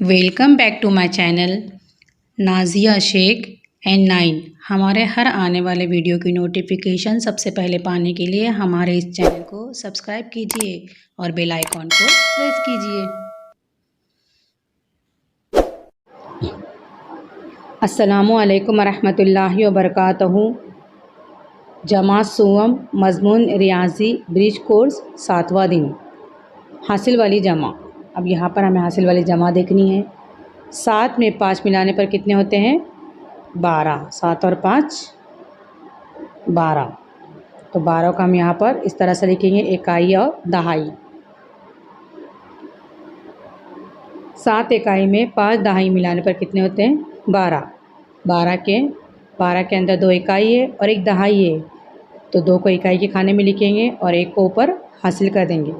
Welcome back to my channel Nazia Shaikh and 9। हमारे हर आने वाले वीडियो की नोटिफिकेशन सबसे पहले पाने के लिए हमारे इस चैनल को सब्सक्राइब कीजिए और बेल आइकॉन को प्रेस कीजिए। अस्सलामु अलैकुम रहमतुल्लाहि व बरकातहू। जमात सुवम मज़मून रियाजी ब्रिज कोर्स 7वां दिन हासिल वाली जमा। अब यहाँ पर हमें हासिल वाली जमा देखनी है। 7 में 5 मिलाने पर कितने होते हैं? 12। 7 और 5 12। तो 12 का हम यहाँ पर इस तरह से लिखेंगे, इकाई और दहाई। 7 इकाई में 5 दहाई मिलाने पर कितने होते हैं? 12। 12 के अंदर 2 इकाई है और 1 दहाई है, तो 2 को इकाई के खाने में लिखेंगे और 1 को ऊपर हासिल कर देंगे।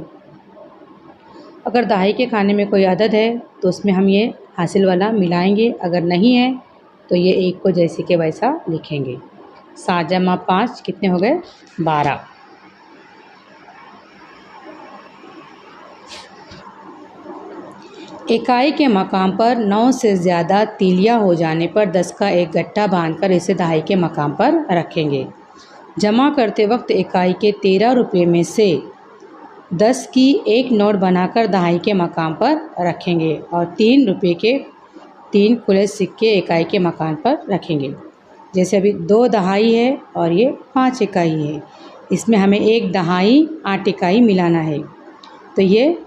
अगर दहाई के खाने में कोई अदद है तो उसमें हम ये हासिल वाला मिलाएंगे, अगर नहीं है तो ये 1 को जैसे के वैसा लिखेंगे। 7 जमा 5 कितने हो गए? 12। इकाई के मकाम पर 9 से ज़्यादा तीलिया हो जाने पर 10 का एक गट्ठा बांधकर इसे दहाई के मकाम पर रखेंगे। जमा करते वक्त इकाई के 13 रुपये में से 10 की एक नोट बनाकर दहाई के मकाम पर रखेंगे और 3 रुपये के 3 खुले सिक्के इकाई के मकाम पर रखेंगे। जैसे अभी 2 दहाई है और ये 5 इकाई है, इसमें हमें 1 दहाई 8 इकाई मिलाना है, तो ये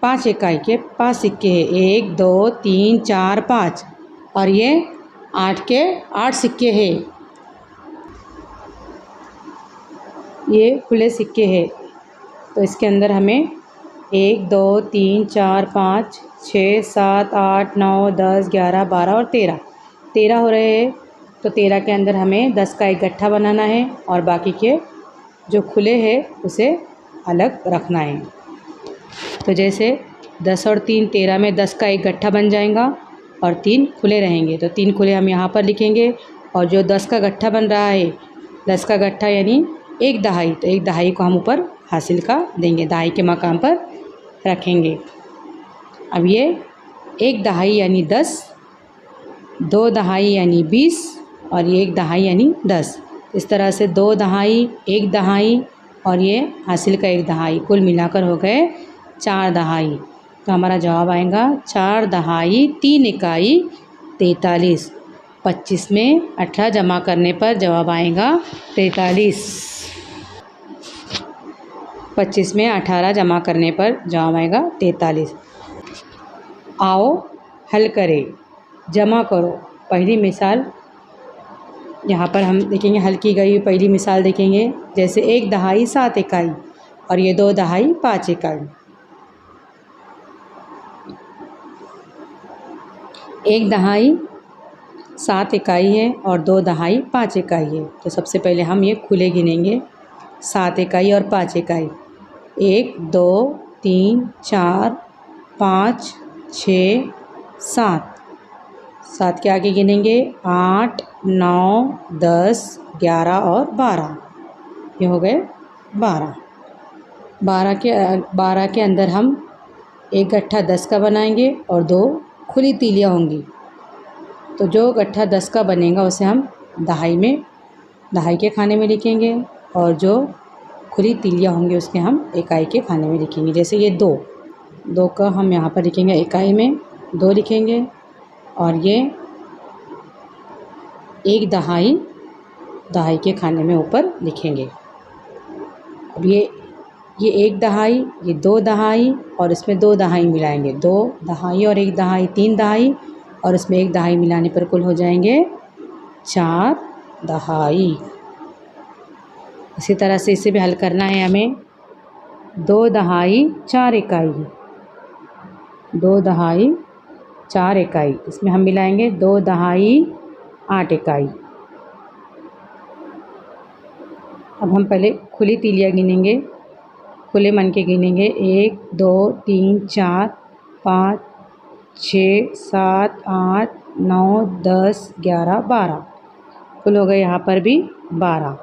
5 इकाई के 5 सिक्के हैं। 1 2 3 4 5 और ये 8 के 8 सिक्के हैं, ये खुले सिक्के हैं। तो इसके अंदर हमें 1 2 3 4 5 6 7 8 9 10 11 12 और 13 हो रहे हैं। तो 13 के अंदर हमें 10 का एक गट्ठा बनाना है और बाकी के जो खुले हैं उसे अलग रखना है। तो जैसे 10 और 3 13 में 10 का एक गट्ठा बन जाएगा और 3 खुले रहेंगे, तो 3 खुले हम यहाँ पर लिखेंगे। और जो 10 का गट्ठा बन रहा है, 10 का गट्ठा यानी 1 दहाई, तो 1 दहाई को हम ऊपर हासिल का देंगे, दहाई के मकाम पर रखेंगे। अब ये 1 दहाई यानी 10, 2 दहाई यानी 20 और ये 1 दहाई यानी 10। इस तरह से 2 दहाई 1 दहाई और ये हासिल का 1 दहाई, कुल मिलाकर हो गए 4 दहाई। तो हमारा जवाब आएगा 4 दहाई 3 इकाई 43। 25 में 18 जमा करने पर जवाब आएगा 43। 25 में 18 जमा करने पर जवाब आएगा 43। आओ हल करें, जमा करो। पहली मिसाल यहाँ पर हम देखेंगे, हल की गई पहली मिसाल देखेंगे। जैसे 1 दहाई 7 इकाई और ये 2 दहाई 5 इकाई। 1 दहाई 7 इकाई है और 2 दहाई 5 इकाई है, तो सबसे पहले हम ये खुले गिनेंगे। 7 इकाई और 5 इकाई, 1 2 3 4 5 6 7। 7 के आगे गिनेंगे 8 9 10 11 और 12, ये हो गए 12। 12 के अंदर हम एक गट्ठा 10 का बनाएंगे और 2 खुली तीलियाँ होंगी। तो जो गट्ठा 10 का बनेगा उसे हम दहाई के खाने में लिखेंगे और जो खुली तीलियाँ होंगी उसके हम इकाई के खाने में लिखेंगे। जैसे ये 2 का हम यहाँ पर लिखेंगे, इकाई में 2 लिखेंगे और ये 1 दहाई के खाने में ऊपर लिखेंगे। अब ये 1 दहाई, ये 2 दहाई और इसमें 2 दहाई मिलाएंगे, 2 दहाई और 1 दहाई 3 दहाई और इसमें 1 दहाई मिलाने पर कुल हो जाएंगे 4 दहाई। इसी तरह से इसे भी हल करना है हमें। 2 दहाई 4 इकाई, 2 दहाई 4 इकाई, इसमें हम मिलाएंगे 2 दहाई 8 इकाई। अब हम पहले खुली तीलियाँ गिनेंगे, खुले मन के गिनेंगे। 1 2 3 4 5 6 7 8 9 10 11 12, कुल हो गए यहाँ पर भी 12।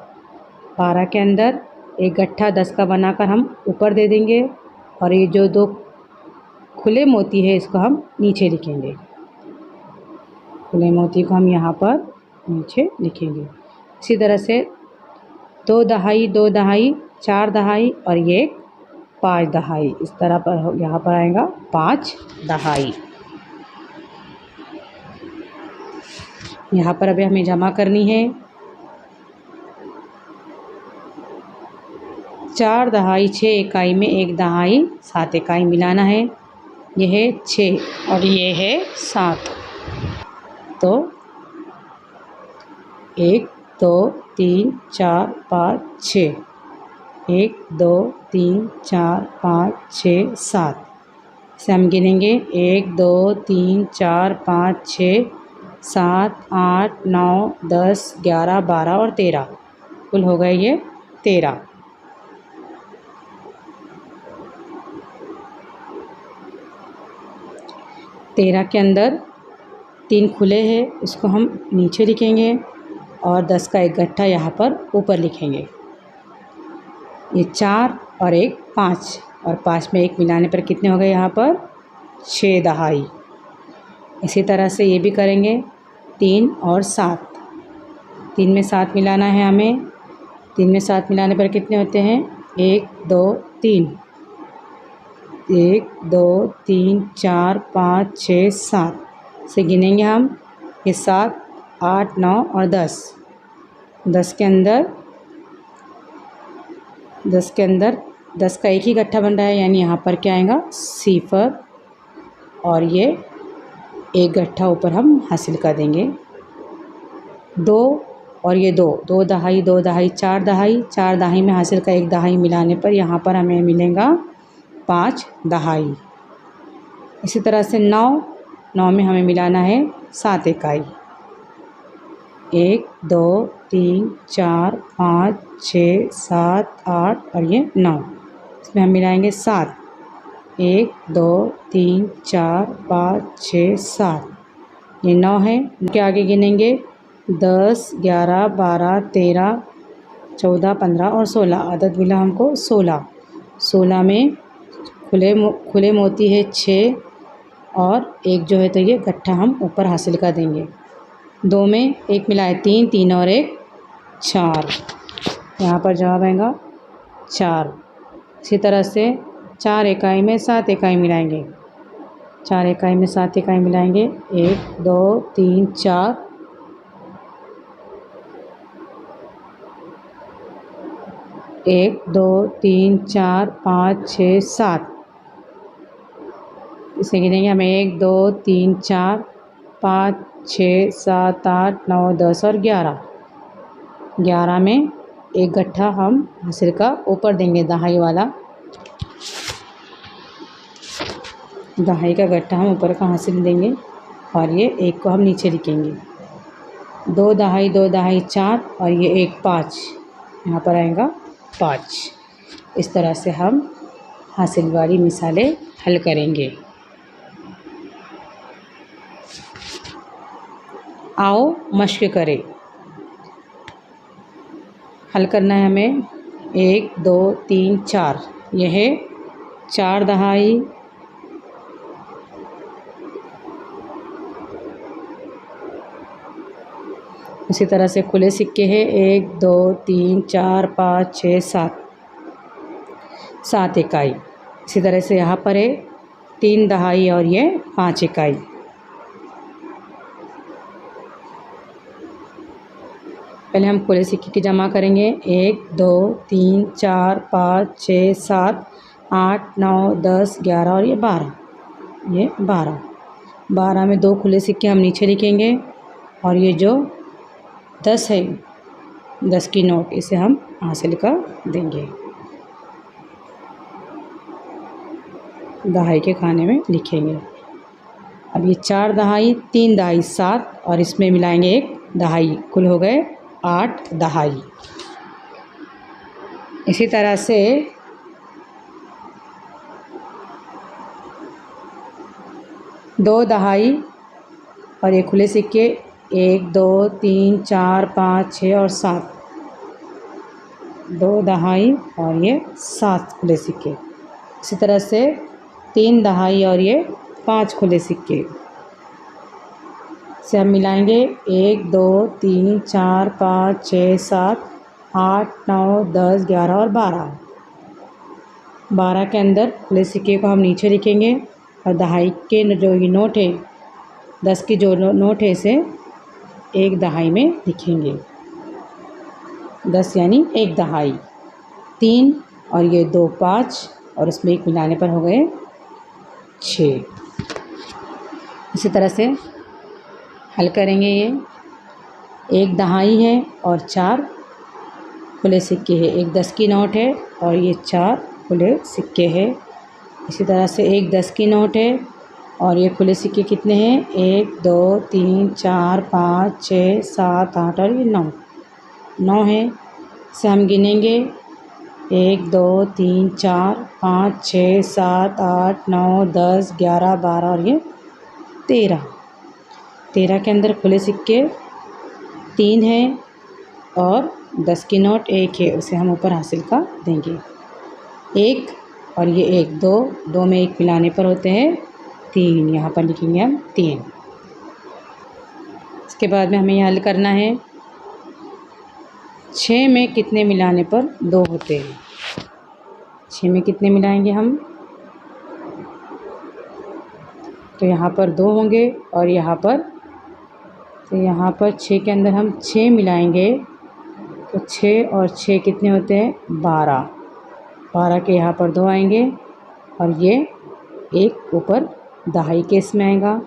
12 के अंदर एक गट्ठा 10 का बनाकर हम ऊपर दे देंगे और ये जो 2 खुले मोती है इसको हम नीचे लिखेंगे। खुले मोती को हम यहाँ पर नीचे लिखेंगे। इसी तरह से 2 दहाई 2 दहाई 4 दहाई और ये 5 दहाई, इस तरह पर यहाँ पर आएगा 5 दहाई। यहाँ पर अभी हमें जमा करनी है। 4 दहाई 6 इकाई में 1 दहाई 7 इकाई मिलाना है। यह है 6 और ये है 7। तो 1 2 3 4 5 6, 1 2 3 4 5 6 7। इसे हम गिनेंगे 1 2 3 4 5 6 7 8 9 10 11 12 और 13, कुल हो गए ये 13। तेरह के अंदर 3 खुले हैं, इसको हम नीचे लिखेंगे और 10 का एक गट्ठा यहाँ पर ऊपर लिखेंगे। ये 4 और 1 5 और 5 में 1 मिलाने पर कितने हो गए यहाँ पर 6 दहाई। इसी तरह से ये भी करेंगे 3 और 7। 3 में 7 मिलाना है हमें। 3 में 7 मिलाने पर कितने होते हैं 1 2 3, 1 2 3 4 5 6 7 से गिनेंगे हम। ये 7 8 9 और 10। 10 के अंदर 10 का एक ही गट्ठा बन रहा है, यानी यहाँ पर क्या आएगा 0 और ये एक गट्ठा ऊपर हम हासिल कर देंगे। 2 और ये 2 दहाई 2 दहाई 4 दहाई। 4 दहाई में हासिल का एक दहाई मिलाने पर यहाँ पर हमें मिलेगा 5 दहाई। इसी तरह से 9 में हमें मिलाना है 7 इकाई। 1 2 3 4 5 6 7 8 और ये 9, इसमें हम मिलाएंगे 7। 1 2 3 4 5 6 7, ये 9 है। इनके आगे गिनेंगे 10 11 12 13 14 15 और 16, अदद मिला हमको 16। 16 में खुले मोती है 6 और एक जो है तो ये गट्ठा हम ऊपर हासिल कर देंगे। 2 में 1 मिलाए 3, 3 और 1 4, यहाँ पर जवाब आएगा 4। इसी तरह से 4 इकाई में 7 इकाई मिलाएंगे। 4 इकाई में 7 इकाई मिलाएंगे 1 2 3 4, 1 2 3 4 5 6 7। इसे गिनेंगे हमें 1 2 3 4 5 6 7 8 9 10 और 11। 11 में एक गट्ठा हम हासिल का ऊपर देंगे, दहाई वाला। दहाई का गट्ठा हम ऊपर का हासिल देंगे और ये एक को हम नीचे लिखेंगे। 2 दहाई 2 दहाई 4 और ये 1 5, यहाँ पर आएगा 5। इस तरह से हम हासिल वाली मिसालें हल करेंगे। आओ मश्क करें। हल करना है हमें 1 2 3 4, यह है 4 दहाई। इसी तरह से खुले सिक्के हैं 1 2 3 4 5 6 7, 7 इकाई। इसी तरह से यहाँ पर है 3 दहाई और ये 5 इकाई। पहले हम खुले सिक्के की जमा करेंगे 1 2 3 4 5 6 7 8 9 10 11 और ये 12, ये 12। 12 में 2 खुले सिक्के हम नीचे लिखेंगे और ये जो 10 है 10 की नोट, इसे हम हासिल कर देंगे, दहाई के खाने में लिखेंगे। अब ये 4 दहाई 3 दहाई 7 और इसमें मिलाएंगे 1 दहाई, कुल हो गए 8 दहाई। इसी तरह से 2 दहाई और ये खुले सिक्के 1 2 3 4 5 6 और 7, 2 दहाई और ये 7 खुले सिक्के। इसी तरह से 3 दहाई और ये 5 खुले सिक्के से हम मिलाएंगे 1 2 3 4 5 6 7 8 9 10 11 और 12। 12 के अंदर खुले सिक्के को हम नीचे लिखेंगे और दहाई के जो ये नोट है 10 की जो नोट है इसे 1 दहाई में लिखेंगे। 10 यानी 1 दहाई, 3 और ये 2 5 और इसमें 1 मिलाने पर हो गए 6। इसी तरह से हल करेंगे। ये 1 दहाई है और 4 खुले सिक्के हैं। एक 10 की नोट है और ये 4 खुले सिक्के हैं। इसी तरह से एक 10 की नोट है और ये खुले सिक्के कितने हैं 1 2 3 4 5 6 7 8 और ये 9 है। इसे हम गिनेंगे 1 2 3 4 5 6 7 8 9 10 11 12 और ये 13। 13 के अंदर खुले सिक्के 3 हैं और 10 की नोट 1 है, उसे हम ऊपर हासिल का देंगे 1 और ये 1 2 में 1 मिलाने पर होते हैं 3, यहाँ पर लिखेंगे हम 3। इसके बाद में हमें ये हल करना है 6 में कितने मिलाने पर 2 होते हैं। 6 में कितने मिलाएंगे हम, तो यहाँ पर 2 होंगे और यहाँ पर 6 के अंदर हम 6 मिलाएंगे तो 6 और 6 कितने होते हैं 12। 12 के यहाँ पर 2 आएंगे और ये 1 ऊपर दहाई के इसमें आएगा।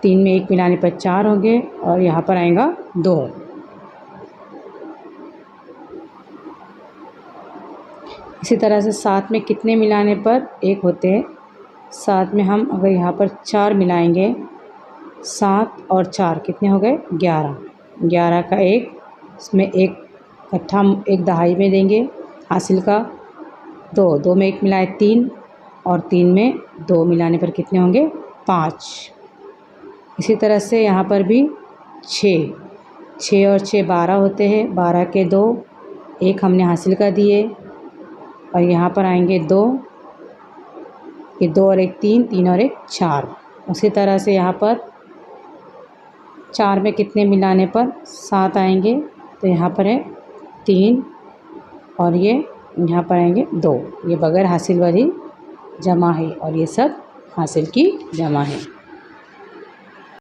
3 में 1 मिलाने पर 4 होंगे और यहाँ पर आएगा 2। इसी तरह से 7 में कितने मिलाने पर 1 होते हैं। 7 में हम अगर यहाँ पर 4 मिलाएंगे, 7 और 4 कितने हो गए 11। 11 का 1 इसमें 1 इकट्ठा 1 दहाई में देंगे हासिल का 2 में 1 मिलाए 3 और 3 में 2 मिलाने पर कितने होंगे 5। इसी तरह से यहाँ पर भी 6 और 6 12 होते हैं। 12 के 2 1 हमने हासिल का दिए और यहाँ पर आएंगे 2, ये 2 और 1 3 और 1 4। उसी तरह से यहाँ पर 4 में कितने मिलाने पर 7 आएंगे, तो यहाँ पर है 3 और ये यहाँ पर आएंगे 2। ये बगैर हासिल वाली जमा है और ये सब हासिल की जमा है।